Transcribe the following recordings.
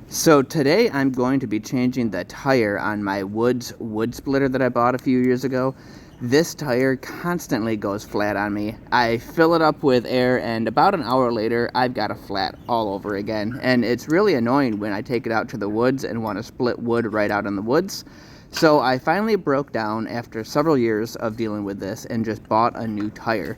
So today I'm going to be changing the tire on my wood splitter that I bought a few years ago. This tire constantly goes flat on me. I fill it up with air and about an hour later I've got a flat all over again. And it's really annoying when I take it out to the woods and want to split wood right out in the woods. So I finally broke down after several years of dealing with this and just bought a new tire.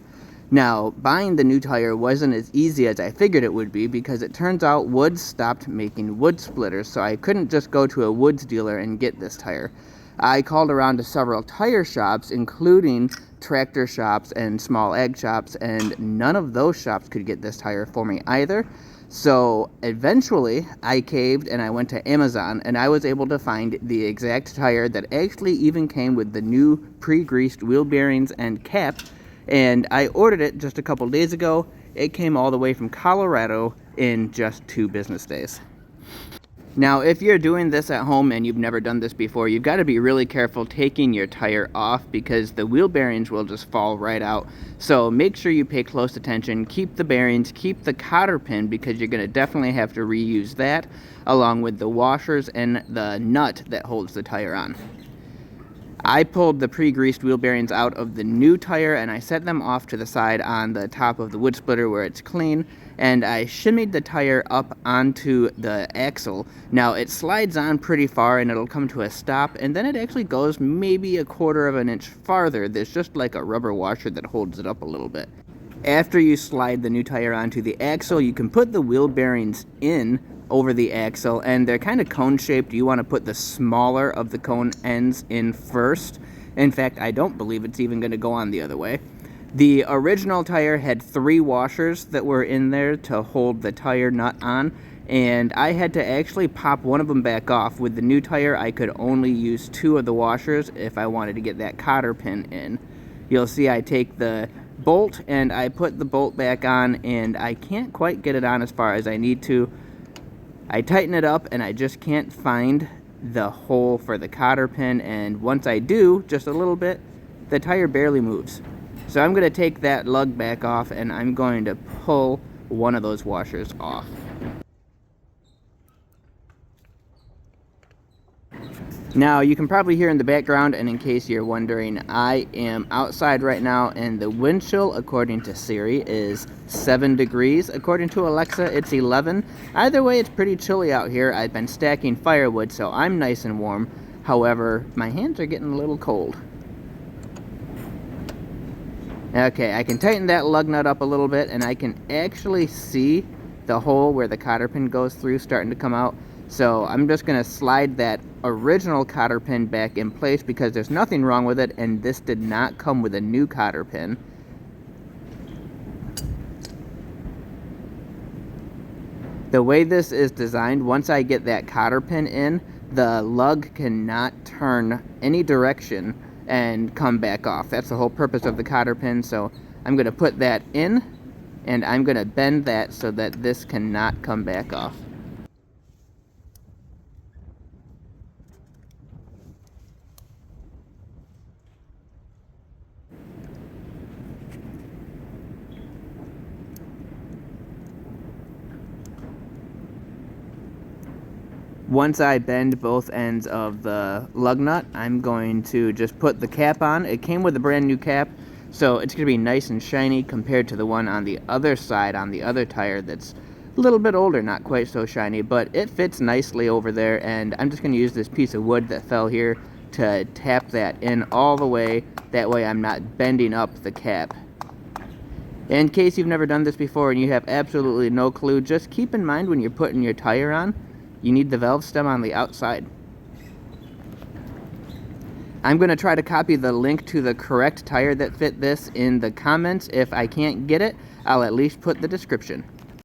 Now, buying the new tire wasn't as easy as I figured it would be because it turns out Woods stopped making wood splitters, so I couldn't just go to a Woods dealer and get this tire. I called around to several tire shops, including tractor shops and small ag shops, and none of those shops could get this tire for me either. So eventually I caved and I went to Amazon and I was able to find the exact tire that actually even came with the new pre-greased wheel bearings and cap. And I ordered it just a couple days ago. It came all the way from Colorado in just 2 business days. Now, if you're doing this at home and you've never done this before, you've got to be really careful taking your tire off because the wheel bearings will just fall right out. So make sure you pay close attention, keep the bearings, keep the cotter pin because you're going to definitely have to reuse that along with the washers and the nut that holds the tire on. I pulled the pre-greased wheel bearings out of the new tire and I set them off to the side on the top of the wood splitter where it's clean, and I shimmied the tire up onto the axle. Now it slides on pretty far and it'll come to a stop, and then it actually goes maybe a quarter of an inch farther. There's just like a rubber washer that holds it up a little bit. After you slide the new tire onto the axle, you can put the wheel bearings in over the axle, and they're kind of cone shaped. You want to put the smaller of the cone ends in first. In fact, I don't believe it's even going to go on the other way. The original tire had 3 washers that were in there to hold the tire nut on, and I had to actually pop one of them back off. With the new tire, I could only use 2 of the washers if I wanted to get that cotter pin in. You'll see I take the bolt and I put the bolt back on, and I can't quite get it on as far as I need to. I tighten it up and I just can't find the hole for the cotter pin, and once I do, just a little bit, the tire barely moves. So I'm going to take that lug back off and I'm going to pull one of those washers off. Now you can probably hear in the background, and in case you're wondering, I am outside right now and the wind chill according to Siri is 7 degrees. According to Alexa, it's 11. Either way, it's pretty chilly out here. I've been stacking firewood, so I'm nice and warm. However, my hands are getting a little cold. Okay, I can tighten that lug nut up a little bit and I can actually see the hole where the cotter pin goes through starting to come out. So I'm just going to slide that original cotter pin back in place because there's nothing wrong with it, and this did not come with a new cotter pin. The way this is designed, once I get that cotter pin in, the lug cannot turn any direction and come back off. That's the whole purpose of the cotter pin. So I'm going to put that in and I'm going to bend that so that this cannot come back off. Once I bend both ends of the lug nut, I'm going to just put the cap on. It came with a brand new cap, so it's going to be nice and shiny compared to the one on the other side on the other tire that's a little bit older, not quite so shiny, but it fits nicely over there, and I'm just going to use this piece of wood that fell here to tap that in all the way. That way I'm not bending up the cap. In case you've never done this before and you have absolutely no clue, just keep in mind when you're putting your tire on, you need the valve stem on the outside. I'm going to try to copy the link to the correct tire that fit this in the comments. If I can't get it, I'll at least put the description.